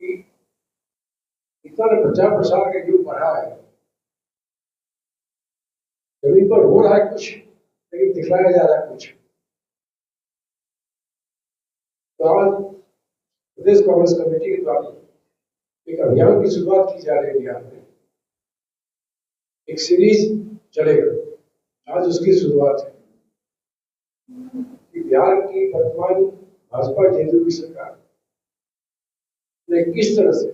कि इतना प्रचार प्रसार का युग बढ़ा है, जमीन पर हो रहा है कुछ लेकिन दिखलाया जा रहा है कुछ। तो आज प्रदेश कांग्रेस कमेटी के द्वारा एक अभियान की शुरुआत की जा रही है बिहार में। एक सीरीज चलेगा, आज उसकी शुरुआत है कि बिहार की वर्तमान भाजपा जेडीयू की सरकार ने किस तरह से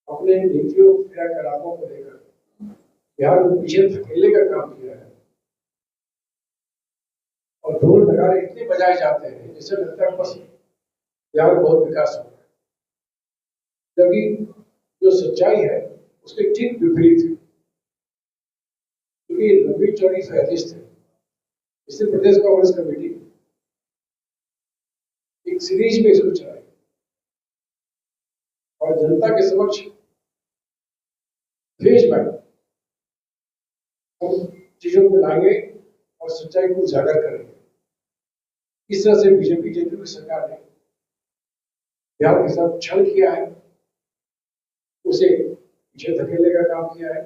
अपने नीतियों क्रियाकलापों को लेकर बिहार को पीछे धकेलने का काम किया है। और ढोल नगाड़े इतने बजाए जाते हैं जैसे लगता है बस बिहार में बहुत विकास हो रहा है, जबकि जो सच्चाई है उसके ठीक विपरीत है। क्योंकि लंबी चौड़ी फहरिस्त है। इससे प्रदेश कांग्रेस कमेटी एक सीरीज में इसको चलाई और जनता के समक्ष फेज बाय हम चीजों को लाएंगे और सच्चाई को उजागर करेंगे। इस तरह से बीजेपी जेडीयू की सरकार ने बिहार के साथ छल किया है, उसे पीछे धकेलने का काम किया है।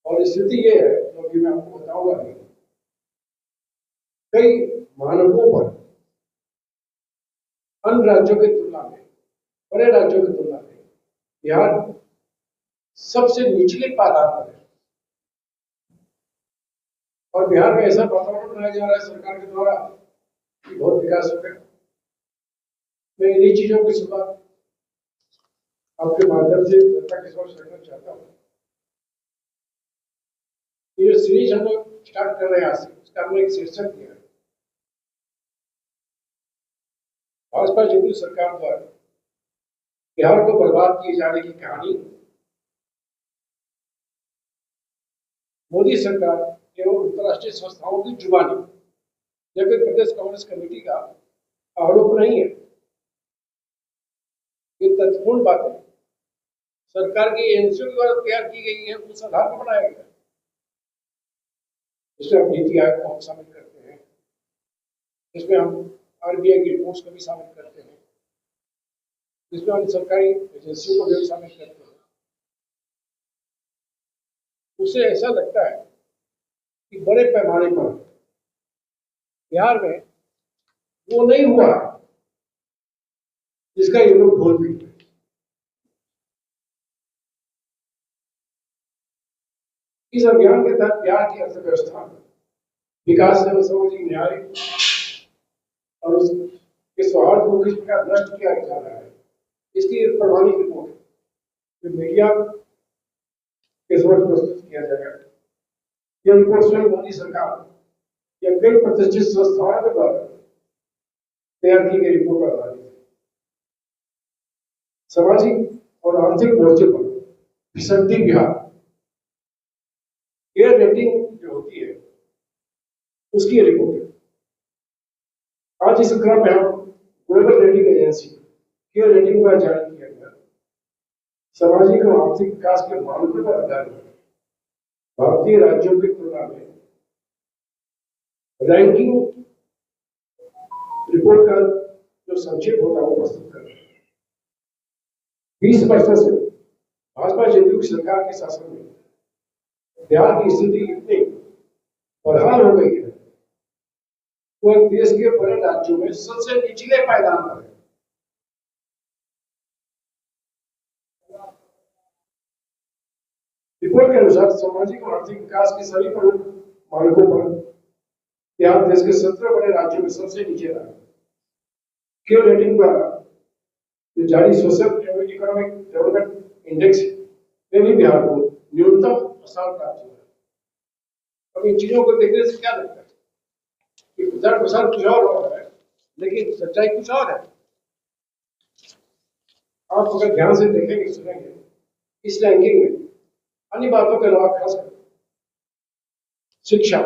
और स्थिति ये है, जो अभी मैं आपको बताऊंगा भी, कई मानकों पर अन्य राज्यों की तुलना में, बड़े राज्यों की तुलना में बिहार सबसे निचले पायदान पर है। और बिहार में ऐसा वातावरण बनाया जा रहा है सरकार के द्वारा कि बहुत विकास हो गया। मैं इन्हीं चीजों की शुरुआत आपके माध्यम से जनता के समक्ष रखना चाहता हूँ। ये जो सीरीज हम लोग स्टार्ट कर रहे हैं आज से, उसका हमने एक शीर्षक दिया है, भाजपा जेडीयू सरकार द्वारा बिहार को बर्बाद किए जाने की कहानी। मोदी सरकार एवं अंतर्राष्ट्रीय संस्थाओं की जुबानी, जबकि प्रदेश कांग्रेस कमेटी का आरोप नहीं है। ये तथ्यपूर्ण बातें सरकार की एजेंसियों द्वारा तैयार की गई है, उस आधार पर बनाया गया। इसमें हम नीति आयोग को हम शामिल करते हैं, इसमें हम आरबीआई की रिपोर्ट्स को भी शामिल करते हैं, इसमें हम सरकारी एजेंसियों को भी शामिल करते हैं। उससे ऐसा लगता है कि बड़े पैमाने पर बिहार में वो नहीं हुआ जिसका ये लोग ढोल पीट रहे। इस अभियान के तहत बिहार की अर्थव्यवस्था, विकास एवं सामाजिक न्याय और उसके सौहार्द को किस प्रकार नष्ट किया जा रहा है, इसकी एक प्रमाणिक रिपोर्ट है जो मीडिया के समक्ष प्रस्तुत किया जाएगा। यह रिपोर्ट स्वयं मोदी सरकार या कई प्रतिष्ठित संस्थाओं के द्वारा तैयार की गई रिपोर्ट पर आधारित है। सामाजिक और आर्थिक मोर्चे पर फिसलती बिहार, एयर रेटिंग जो होती है उसकी रिपोर्ट है। आज इस क्रम में हम global rating agency air rating का जारी किया गया सामाजिक और आर्थिक विकास के मानकों पर आधारित भारतीय राज्यों की तुलना में रैंकिंग रिपोर्ट का जो संक्षेप होता है वो प्रस्तुत कर रहे हैं। 20 वर्षों से भाजपा जेडीयू की सरकार के शासन में बिहार की स्थिति इतनी बदहाल हो गई है, वो देश के बड़े राज्यों में सबसे निचले पायदान पर है। रिपोर्ट के अनुसार सामाजिक और आर्थिक विकास के सभी प्रमुख मानकों पर बिहार देश के 17 बड़े राज्यों में सबसे नीचे रहा। केयर रेटिंग द्वारा जो जारी सोशल एवं इकोनॉमिक डेवलपमेंट इंडेक्स में भी बिहार को न्यूनतम स्थान प्राप्त हुआ है। अब इन चीजों को देखने से क्या लगता है कि प्रचार प्रसार कुछ और हो रहा है, लेकिन सच्चाई कुछ और है। आप अगर ध्यान से देखेंगे सुनेंगे इस रैंकिंग में अन्य बातों के अलावा खासकर शिक्षा,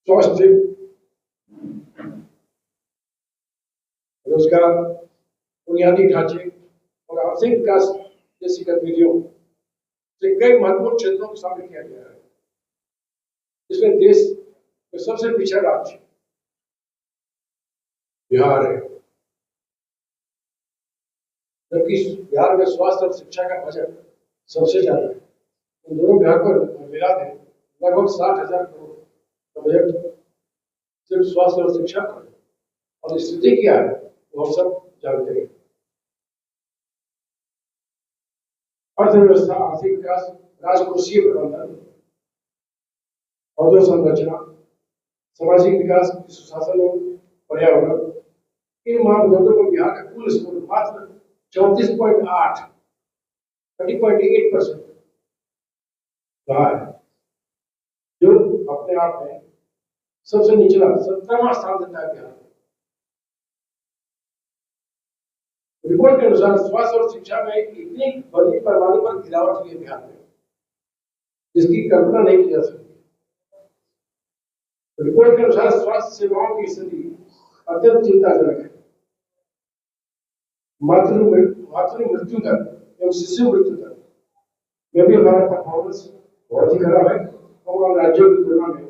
स्वास्थ्य, रोजगार, बुनियादी ढांचे और आर्थिक विकास जैसी गतिविधियों से कई महत्वपूर्ण क्षेत्रों को शामिल किया गया है। इसमें देश तो सबसे पिछड़ा राज्य बिहार है, जबकि बिहार में स्वास्थ्य और शिक्षा का बजट सबसे ज्यादा है। उन दोनों बिहार को मिला दें लगभग 60,000 करोड़ का बजट सिर्फ स्वास्थ्य और शिक्षा पर। और स्थिति क्या है वो हम सब जानते हैं। अर्थव्यवस्था, आर्थिक विकास, राजकोषीय प्रबंधन, अधोसंरचना, सामाजिक विकास, सुशासन और पर्यावरण, इन मापदंडों में बिहार का कुल स्कोर मात्र 34.8 30.8% रहा है, जो अपने आप में सबसे निचला 17वां स्थान देता है बिहार। रिपोर्ट के अनुसार स्वास्थ्य और शिक्षा में इतनी बड़ी पैमाने पर गिरावट हुई है बिहार में, जिसकी कल्पना नहीं की जा सकती। रिपोर्ट के अनुसार स्वास्थ्य सेवाओं की स्थिति अत्यंत चिंताजनक है। मातृ मृत्यु दर एवं शिशु मृत्यु दर में भी हमारा परफॉर्मेंस बहुत ही खराब है। और राज्यों की तुलना में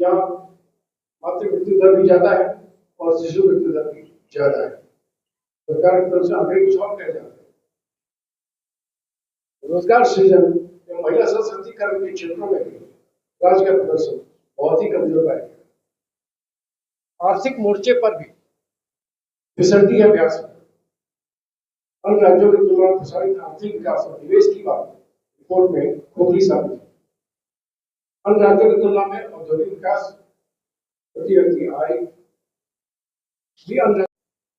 यहाँ मातृ मृत्यु दर भी ज्यादा है और शिशु मृत्यु दर भी ज्यादा है। सरकार की तरफ से आगे कुछ और कह जाते हैं। रोजगार सृजन एवं महिला सशक्तिकरण के क्षेत्रों में भी राज्य का प्रदर्शन बहुत ही कमजोर पाया गया। आर्थिक मोर्चे पर भी फिसलती है बिहार सरकार। अन्य राज्यों की तुलना में प्रसारित आर्थिक विकास और निवेश की बात रिपोर्ट में खोखली साबित है। अन्य राज्यों की तुलना में औद्योगिक विकास, प्रति व्यक्ति आय भी अन्य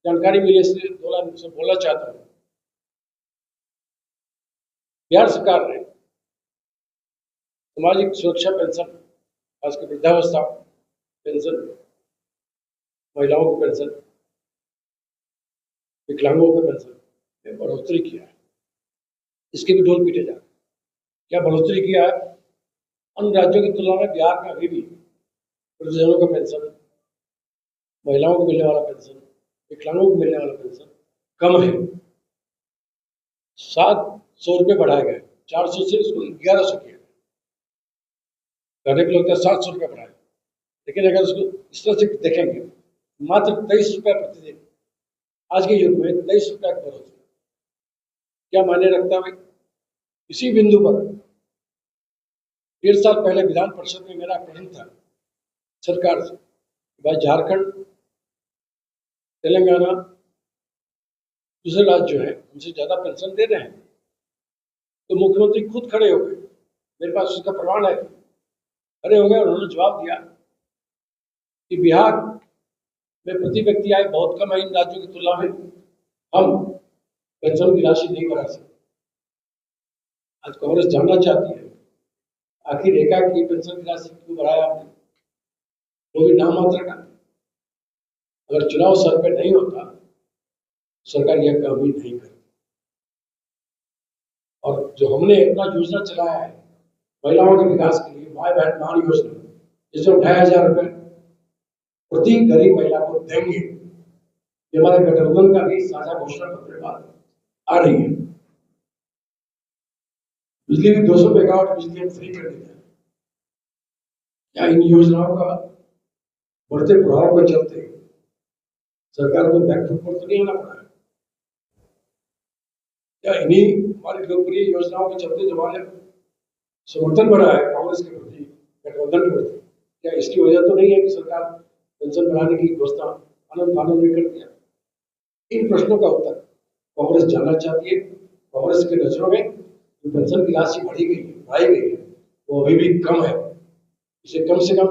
जानकारी मिले, इसलिए बोलना चाहता हूँ। बिहार सरकार ने सामाजिक सुरक्षा पेंशन, खासकर वृद्धावस्था पेंशन, महिलाओं की पेंशन, विकलांगों के पेंशन में बढ़ोतरी किया है। इसके भी ढोल पीटे जा रहे हैं। क्या बढ़ोतरी किया है? अन्य राज्यों की तुलना में बिहार में अभी भी वृद्धजनों का पेंशन, महिलाओं को मिलने वाला पेंशन, विकलांगों को मिलने वाला पेंशन कम है। 700 रुपये बढ़ाए गए, 400 से इसको 1100 किया। कहने को लगता है 700 रुपये बढ़ाए, लेकिन अगर उसको इस तरह से देखेंगे मात्र 23 रुपये प्रतिदिन आज के युग में 23 रुपये का बढ़ोतरी क्या मायने रखता है? इसी बिंदु पर 1.5 साल पहले विधान परिषद में मेरा प्रश्न था सरकार से, भाई झारखंड, तेलंगाना, दूसरे राज्य जो है उनसे ज्यादा पेंशन दे रहे हैं। तो मुख्यमंत्री खुद खड़े हो गए, मेरे पास उसका प्रमाण है, खड़े हो गए और उन्होंने जवाब दिया कि बिहार में प्रति व्यक्ति आय बहुत कम है इन राज्यों की तुलना में, हम पेंशन की राशि नहीं बढ़ा सकते। आज कांग्रेस जानना चाहती है आखिर एकाएक की पेंशन की राशि क्यों बढ़ाया आपने, वो भी नाम मात्र का। अगर चुनाव सर पे नहीं होता सरकार यह काम ही नहीं करती। और जो हमने अपना योजना चलाया है महिलाओं के विकास के लिए, माय बहन मान योजना, जिसमें 2,500 रुपये प्रति गरीब महिला को देंगे, ये हमारे गठबंधन का भी साझा घोषणा पत्र बात आ रही है। बिजली की 200 मेगावाट बिजली हम फ्री कर देते हैं। क्या इन योजनाओं का बढ़ते प्रभाव के चलते सरकार को बैकफुट पर तो नहीं आना पड़ा है? क्या इन्हीं हमारी लोकप्रिय योजनाओं के चलते जो हमारे समर्थन बढ़ा है कांग्रेस के प्रति, गठबंधन के प्रति, क्या इसकी वजह तो नहीं है कि सरकार पेंशन बढ़ाने की घोषणा आनंद फानंद में कर दिया? इन प्रश्नों का उत्तर कांग्रेस जानना चाहती है। कांग्रेस के नजरों में जो पेंशन की राशि बढ़ाई गई है वो अभी भी कम है। इसे कम से कम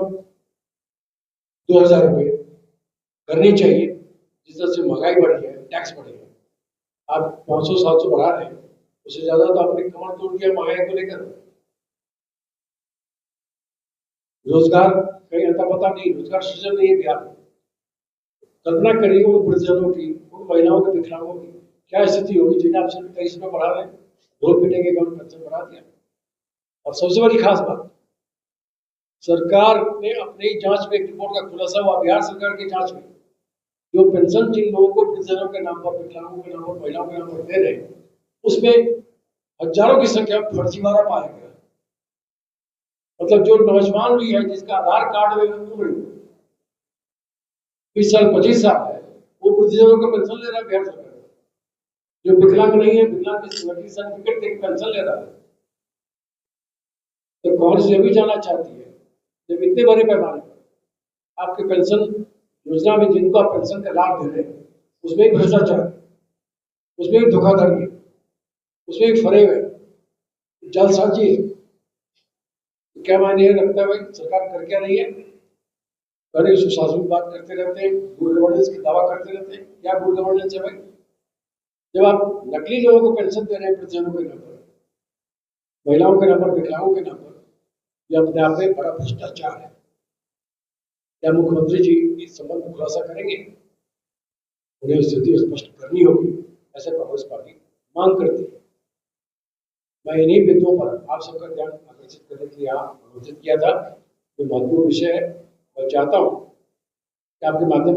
2,000 रुपये करनी चाहिए। जिस तरह से महंगाई बढ़ी है, टैक्स बढ़े है, आप 500-700 बढ़ा रहे हैं, उससे ज्यादा तो आपने कमर तोड़ दिया महंगाई को लेकर। रोजगार कहीं अता पता नहीं, रोजगार सृजन नहीं है बिहार में। कल्पना करिए उन वृद्धजनों की, उन महिलाओं के, विकलांगों की क्या स्थिति होगी जिन्हें आप सिर्फ 23 रुपये बढ़ा रहे हैं, ढोल पीटेंगे गवर्नमेंट पेंशन बढ़ा दिया। और सबसे बड़ी खास बात, सरकार ने अपनी जांच में एक रिपोर्ट का खुलासा हुआ, बिहार सरकार की जांच में जो पेंशन जिन लोगों को वृद्धजनों के नाम पर, विकलांगों के नाम पर, महिलाओं के नाम पर दे रहे हैं, उसमें हजारों की संख्या फर्जीवाड़ा पाया गया। मतलब जो नौजवान भी है जिसका आधार कार्ड में उम्र 20 साल 25 साल है, वो वृद्धजनों का पेंशन ले रहा है बिहार सरकार। जो विकलांग नहीं है, विकलांग के सर्टिफिकेट देकर पेंशन ले रहा है। तो कांग्रेस ये भी जानना चाहती है जब इतने बड़े पैमाने पर आपके पेंशन योजना में जिनको आप पेंशन का लाभ दे रहे हैं उसमें एक भ्रष्टाचार है, उसमें एक धोखाधड़ी है, उसमें एक फरेब है, जालसाजी है। तो क्या मायने रखता है भाई सरकार कर क्या रही है? अरे सुशासन की बात करते रहते हैं, गुड गवर्नेंस की दावा करते रहते हैं। क्या गुड गवर्नेंस है भाई? जब आप नकली लोगों को पेंशन दे रहे हैं वृद्धजनों के नाम पर, महिलाओं के नाम पर, विकलांगों के नाम पर, यह अपने आप में बड़ा भ्रष्टाचार है। क्या मुख्यमंत्री जी इस संबंध में खुलासा करेंगे? उन्हें स्थिति स्पष्ट करनी होगी, ऐसे कांग्रेस पार्टी मांग करती है। मैं इन्हीं बिंदुओं पर आप सबका ध्यान आकर्षित करने के लिए आमंत्रित किया था। जो महत्वपूर्ण विषय है, मैं चाहता हूँ कि आपके माध्यम से